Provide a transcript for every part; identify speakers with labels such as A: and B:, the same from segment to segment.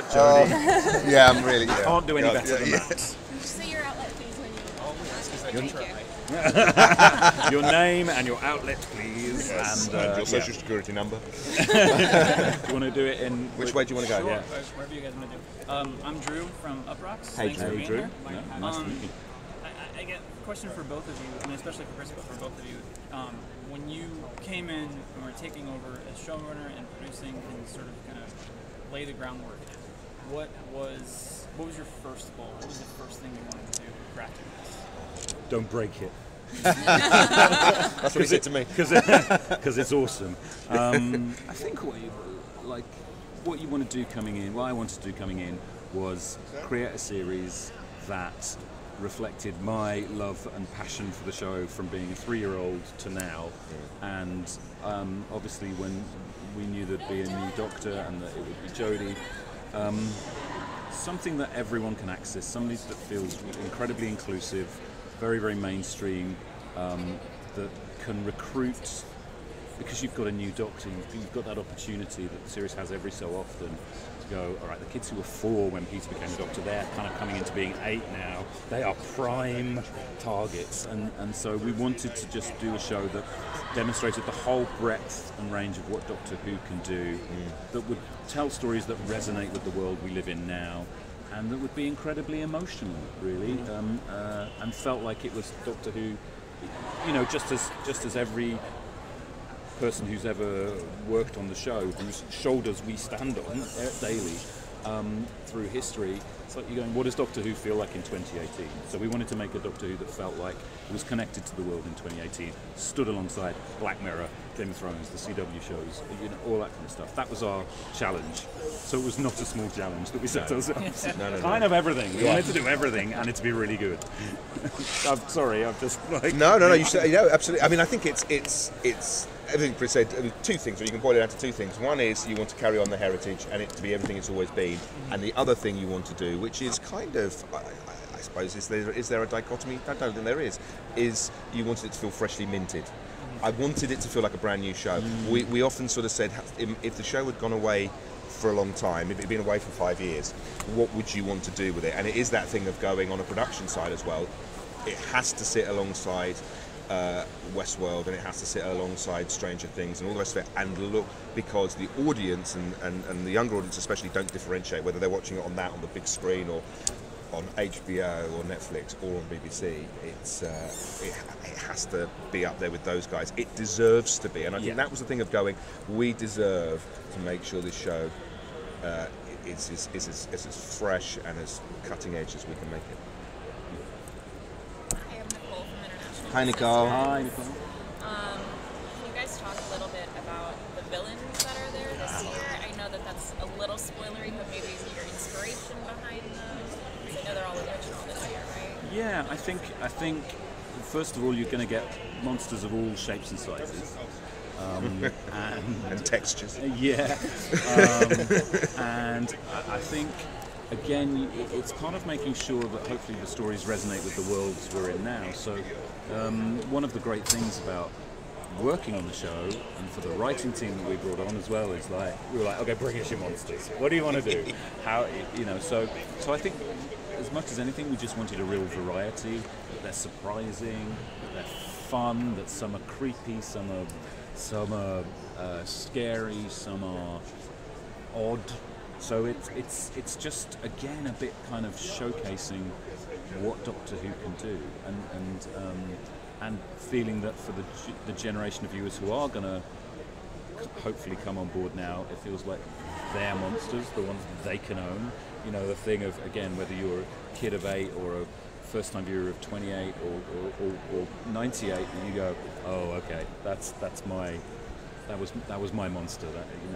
A: Jodie.
B: Yeah, I'm really. Yeah.
A: Can't do any better than that.
C: Say your outlet, please, when you.
A: Your name and your outlet, please,
B: Yes.
A: and
B: your social security number.
A: Do you want to do it in
B: Which way do you want to go?
D: Sure,
B: Yeah.
D: wherever you guys want to do. I'm Drew from Uprocks.
B: Hey,
D: Thanks for being
A: Drew.
D: here.
A: Yeah, nice to meet you.
D: I get a question for both of you, I mean, especially for Chris, but for both of you. When you came in and were taking over as showrunner and producing and sort of kind of lay the groundwork, what was your first goal? What was the first thing you wanted to do crafting this?
A: Don't break it.
B: That's what he said to me.
A: Because it's awesome. I think what you want to do coming in, what I wanted to do coming in, was create a series that reflected my love and passion for the show from being a 3-year-old to now. And obviously when we knew there'd be a new Doctor and that it would be Jodie, something that everyone can access, somebody that feels incredibly inclusive, very, very mainstream, that can recruit, because you've got a new Doctor, you've got that opportunity that the series has every so often to go, all right, the kids who were 4 when Peter became a Doctor, they're kind of coming into being 8 now. They are prime targets, and so we wanted to just do a show that demonstrated the whole breadth and range of what Doctor Who can do, that would tell stories that resonate with the world we live in now, and that would be incredibly emotional, really, and felt like it was Doctor Who, just as every person who's ever worked on the show, whose shoulders we stand on daily through history. It's like you're going, what does Doctor Who feel like in 2018? So we wanted to make a Doctor Who that felt like it was connected to the world in 2018, stood alongside Black Mirror, Game of Thrones, the CW shows, all that kind of stuff. That was our challenge. So it was not a small challenge that we set ourselves. Kind of everything. We wanted to do everything and it to be really good. I'm sorry, I'm just like...
B: No, you said, absolutely. I mean, I think it's everything Chris said. 2 things, or you can boil it down to 2 things. One is you want to carry on the heritage and it to be everything it's always been, and the other thing you want to do, which is kind of, I suppose, is there a dichotomy? I don't think there is you wanted it to feel freshly minted. I wanted it to feel like a brand new show. We often sort of said, if the show had gone away for a long time, if it had been away for 5 years, what would you want to do with it? And it is that thing of going on a production side as well. It has to sit alongside Westworld, and it has to sit alongside Stranger Things and all the rest of it, and look, because the audience and the younger audience especially don't differentiate whether they're watching it on the big screen or on HBO or Netflix or on BBC. It has to be up there with those guys. It deserves to be, and I think that was the thing of going, we deserve to make sure this show is as fresh and as cutting edge as we can make it.
C: I am Nicole from International.
B: Hi, Nicole.
A: Hi, Nicole.
C: Can you guys talk a little bit about the villains that are there this year? I know that that's a little spoilery, but maybe your inspiration behind those. I know they're all original this year, right?
A: Yeah, I think first of all you're going to get monsters of all shapes and sizes.
B: And textures.
A: Yeah. And I think, again, it's part of making sure that hopefully the stories resonate with the worlds we're in now. So one of the great things about working on the show, and for the writing team that we brought on as well, is like, we were like, okay, bring us your monsters. What do you want to do? How, so I think as much as anything, we just wanted a real variety, that they're surprising, that they're fun, that some are creepy, some are scary, some are odd. So it's just, again, a bit kind of showcasing what Doctor Who can do, and feeling that for the generation of viewers who are going to hopefully come on board now, it feels like their monsters, the ones they can own. The thing of, again, whether you're a kid of 8 or a first-time viewer of 28 or 98, and you go, oh, okay, that was my monster.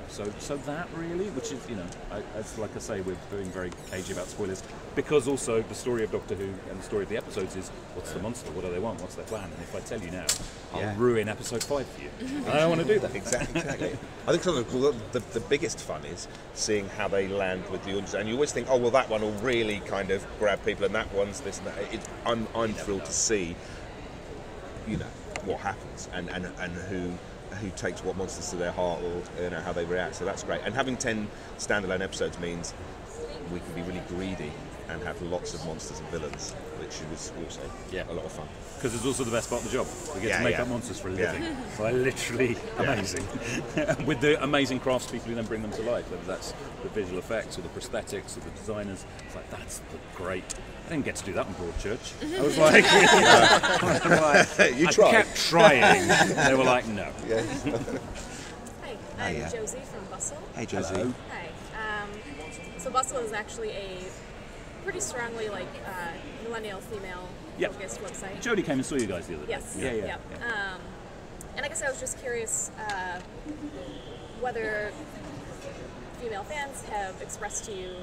A: So that really, which is, as like I say, we're being very cagey about spoilers, because also the story of Doctor Who and the story of the episodes is, what's the monster? What do they want? What's their plan? And if I tell you now, I'll ruin episode 5 for you. I don't want to do that.
B: Exactly. I think the biggest fun is seeing how they land with the audience, and you always think, oh well, that one will really kind of grab people, and that one's this and that. I'm thrilled to see, what happens, and who takes what monsters to their heart, or how they react. So that's great. And having 10 standalone episodes means we can be really greedy and have lots of monsters and villains, which was also a lot of fun.
A: Because it's also the best part of the job. We get
B: Yeah,
A: to make
B: yeah.
A: up monsters for a living. So literally amazing. With the amazing craftspeople who then bring them to life, whether that's the visual effects or the prosthetics or the designers. It's like, that's great. I didn't get to do that on Broadchurch. I was like,
B: You
A: I
B: tried.
A: kept trying. They were like, no.
B: Yeah.
E: Hi, I'm Josie from Bustle.
B: Hey, Josie.
A: Hello.
E: Hi. So Bustle is actually a pretty strongly millennial female
A: Yep.
E: focused website.
A: Jodie came and saw you guys the other day.
E: Yes.
A: Yeah.
E: Yep. And I guess I was just curious whether female fans have expressed to you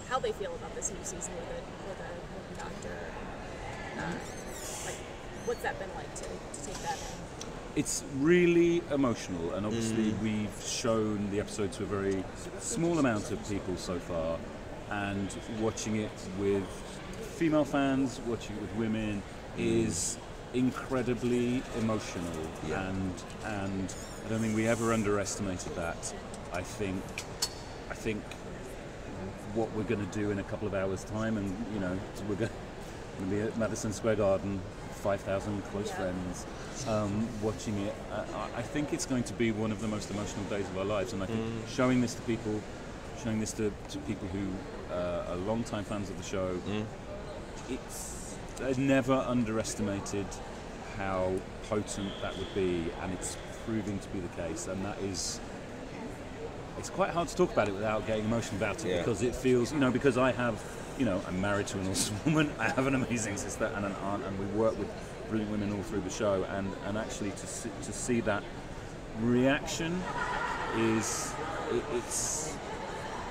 E: how they feel about this new season with a woman doctor. What's that been like to take that in?
A: It's really emotional, and obviously we've shown the episode to a very small amount of people so far, and watching it with female fans, watching it with women is incredibly emotional, and I don't think we ever underestimated that. I think what we're going to do in a couple of hours' time, and we're going to be at Madison Square Garden, 5,000 close friends, watching it. I think it's going to be one of the most emotional days of our lives, and I think showing this to people who are long-time fans of the show, I've never underestimated how potent that would be, and it's proving to be the case, and that is. It's quite hard to talk about it without getting emotional about it, because it feels, because I have, I'm married to an awesome woman, I have an amazing sister and an aunt, and we work with brilliant women all through the show, and actually to see that reaction it's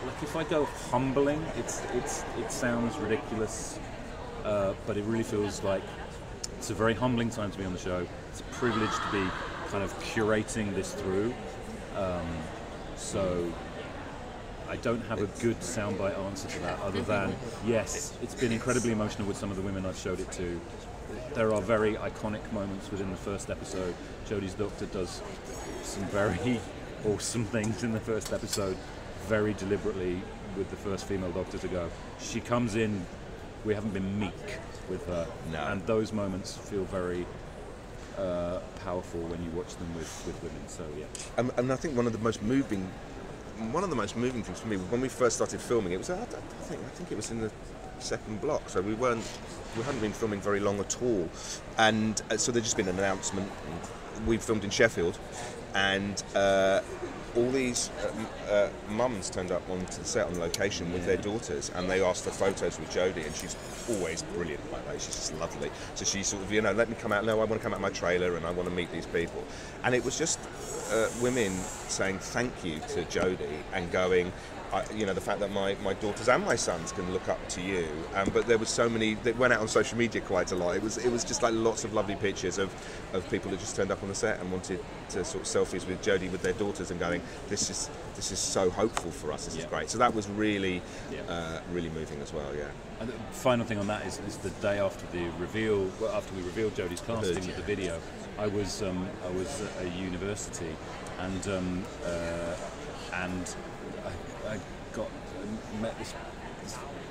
A: like, if I go humbling, it sounds ridiculous, but it really feels like it's a very humbling time to be on the show. It's a privilege to be kind of curating this through. So I don't have a good soundbite answer to that, other than, yes, it's been incredibly emotional with some of the women I've showed it to. There are very iconic moments within the first episode. Jodie's doctor does some very awesome things in the first episode, very deliberately, with the first female doctor to go. She comes in, we haven't been meek with her, and those moments feel very powerful when you watch them with women. So
B: And I think one of the most moving things for me when we first started filming, it was I think it was in the second block, so we hadn't been filming very long at all, and so there'd just been an announcement. We filmed in Sheffield, and all these mums turned up onto the set on location with their daughters, and they asked for photos with Jodie, and she's always brilliant, by the way. She's just lovely. So she sort of, let me come out. No, I want to come out of my trailer, and I want to meet these people. And it was just women saying thank you to Jodie and going, the fact that my daughters and my sons can look up to you. But there was so many that went out on social media quite a lot. It was just like lots of lovely pictures of people that just turned up on the set and wanted to sort of selfies with Jodie with their daughters and going, this is so hopeful for us. This is great. So that was really really moving as well. Yeah.
A: And the final thing on that is the day after the reveal. Well, after we revealed Jodie's casting with the video, I was at a university, and I met this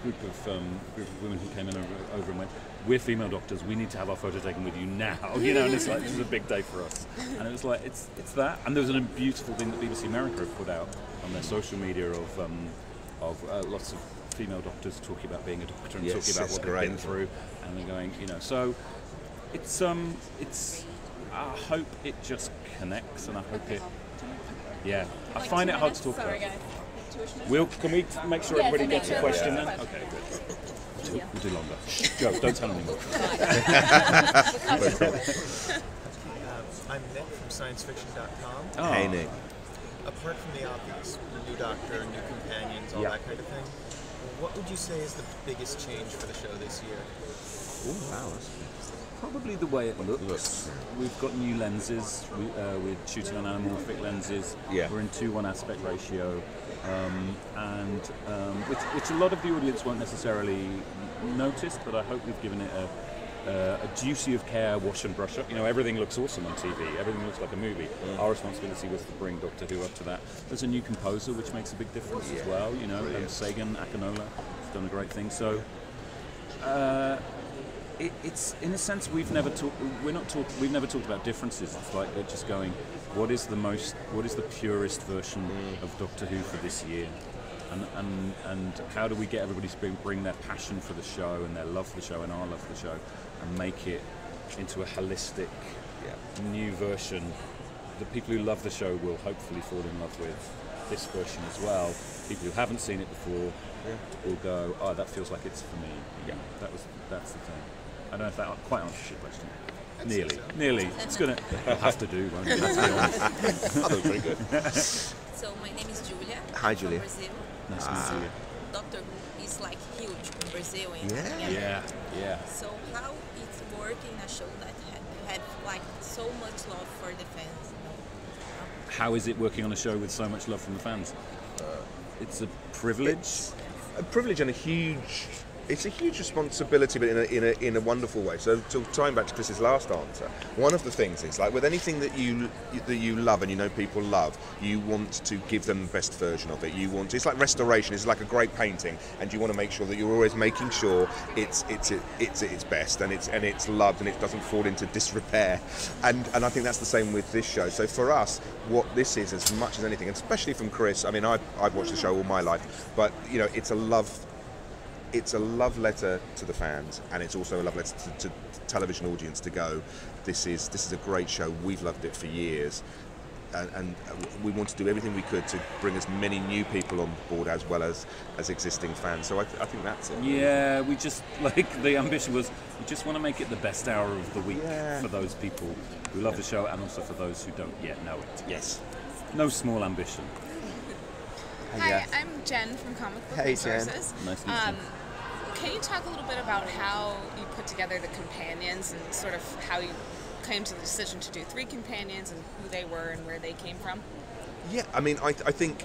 A: group of women who came in over and went, we're female doctors, we need to have our photo taken with you now, and it's like, this is a big day for us. And it was like, it's that. And there was a beautiful thing that BBC America have put out on their social media of lots of female doctors talking about being a doctor and talking about what they've been through, and they're going, so it's I hope it just connects, and I hope it, I find it hard to talk about.
C: Sorry, guys.
A: Can we make sure everybody gets a question then? Okay, good. We'll do longer. Go, don't tell anyone.
F: I'm Nick from ScienceFiction.com.
A: Oh.
B: Hey, Nick.
F: Apart from the obvious, new doctor, new companions, all that kind of thing, what would you say is the biggest change for the show this year?
B: Oh, wow.
A: Probably the way it looks. We've got new lenses. We're shooting on anamorphic lenses.
B: Yeah.
A: We're in 2:1 aspect ratio, and which a lot of the audience won't necessarily notice, but I hope we've given it a duty of care, wash and brush up. You know, everything looks awesome on TV. Everything looks like a movie. Our responsibility was to bring Doctor Who up to that. There's a new composer, which makes a big difference as well. You know, and Sagan Akinola has done a great thing. So it's in a sense we've never talked about differences. It's like they're just going, what is the purest version of Doctor Who for this year? And how do we get everybody to bring their passion for the show and their love for the show and our love for the show and make it into a holistic new version? The people who love the show will hopefully fall in love with this version as well. People who haven't seen it before will go, oh, that feels like it's for me. Yeah, that's the thing. I don't know if that quite answers your question. Nearly. It's gonna have to do, won't it? Let's be honest.
B: That was very good.
C: So my name is Julia.
B: Hi, Julia.
C: From Brazil.
A: Nice to meet you.
C: Doctor Who is like huge in Brazil. And
A: Yeah.
C: So how it's working in a show that had like so much love for the fans?
A: How is it working on a show with so much love from the fans? It's a privilege.
B: A privilege and it's a huge responsibility, but in a wonderful way. So tying back to Chris's last answer, one of the things is like with anything that you love and you know people love, you want to give them the best version of it. It's like restoration. It's like a great painting, and you want to make sure that you're always making sure it's at its best and it's loved and it doesn't fall into disrepair. And I think that's the same with this show. So for us, what this is, as much as anything, and especially from Chris, I mean, I've watched the show all my life, but you know, it's a love letter to the fans, and it's also a love letter to the television audience to go, this is a great show, we've loved it for years, and we want to do everything we could to bring as many new people on board as well as existing fans. So I think that's it.
A: Yeah, we just, like, the ambition was, we just want to make it the best hour of the week for those people who love the show and also for those who don't yet know it.
B: Yes.
A: No small ambition.
G: Hi, I'm Jen from Comic Book Resources.
A: Nice to meet you.
G: Can you talk a little bit about how you put together the companions and sort of how you came to the decision to do 3 companions and who they were and where they came from?
B: Yeah, I mean, I think,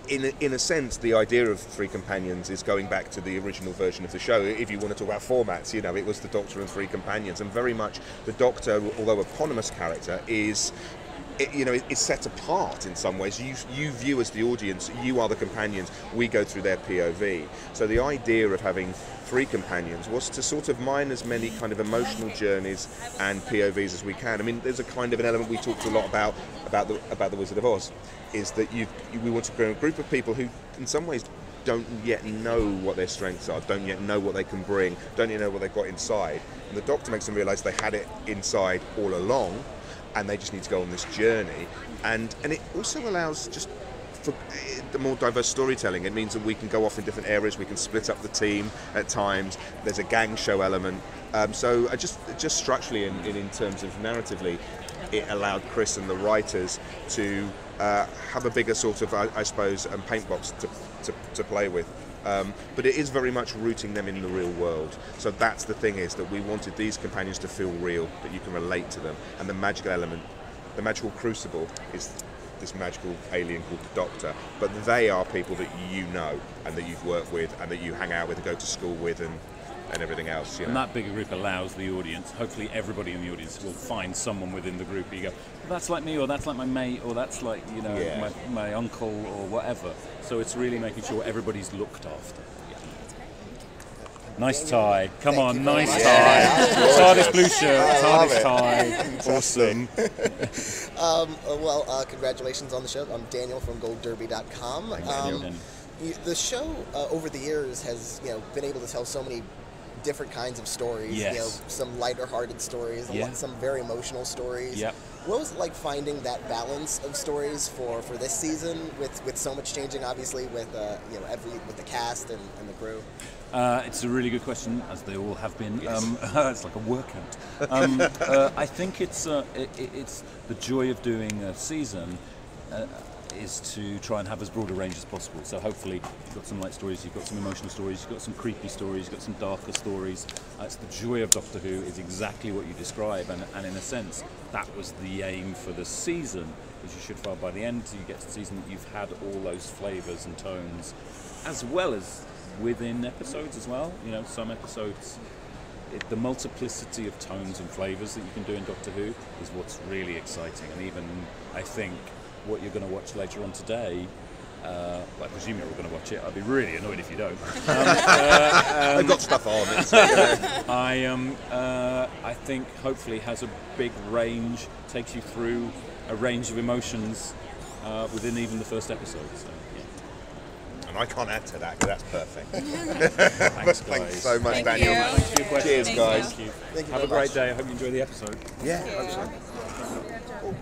B: in a sense, the idea of 3 companions is going back to the original version of the show. If you want to talk about formats, you know, it was the Doctor and 3 companions, and very much the Doctor, although eponymous character, is set apart in some ways. You view as the audience, you are the companions, we go through their POV. So the idea of having 3 companions was to sort of mine as many kind of emotional journeys and POVs as we can. I mean, there's a kind of an element we talked a lot about the Wizard of Oz, is that we want to bring a group of people who in some ways don't yet know what their strengths are, don't yet know what they can bring, don't yet know what they've got inside. And the Doctor makes them realise they had it inside all along, and they just need to go on this journey, and it also allows just for the more diverse storytelling. It means that we can go off in different areas, we can split up the team at times, there's a gang show element, so just structurally in terms of narratively, it allowed Chris and the writers to have a bigger sort of, I suppose, paint box to play with. But it is very much rooting them in the real world. So that's the thing, is that we wanted these companions to feel real, that you can relate to them. And the magical element, the magical crucible, is this magical alien called the Doctor. But they are people that you know and that you've worked with and that you hang out with and go to school with and everything else. You know?
A: And that bigger group allows the audience, hopefully everybody in the audience will find someone within the group who you go, well, that's like me, or that's like my mate, or that's like, you know, my uncle, or whatever. So it's really making sure everybody's looked after. Nice tie. Come on, nice tie. TARDIS blue shirt, TARDIS tie. Awesome.
H: Congratulations on the show. I'm Daniel from GoldDerby.com. The show over the years has, been able to tell so many different kinds of stories.
A: Yes.
H: Some lighter-hearted stories, some very emotional stories.
A: Yep.
H: What was it like finding that balance of stories for this season, with so much changing, obviously, with with the cast and the crew?
A: It's a really good question, as they all have been. Yes. It's like a workout. I think it's the joy of doing a season is to try and have as broad a range as possible. So hopefully you've got some light stories, you've got some emotional stories, you've got some creepy stories, you've got some darker stories. It's the joy of Doctor Who is exactly what you describe, and in a sense that was the aim for the season, because you should find by the end you get to the season that you've had all those flavours and tones, as well as within episodes as well. Some episodes the multiplicity of tones and flavours that you can do in Doctor Who is what's really exciting. And even, I think, what you're going to watch later on today, I presume you're all going to watch it. I'd be really annoyed if you don't.
B: I've got stuff on.
A: I think hopefully has a big range, takes you through a range of emotions within even the first episode. So, yeah.
B: And I can't add to that, because that's perfect.
A: Thanks, guys.
B: Thanks so much,
G: Thank
B: Daniel.
G: you.
A: Thanks for your questions.
B: Cheers, guys.
A: Thank you.
H: Thank you
A: Have a
H: very
A: great
H: much.
A: day. I hope you enjoy the episode.
B: Yeah, I hope so.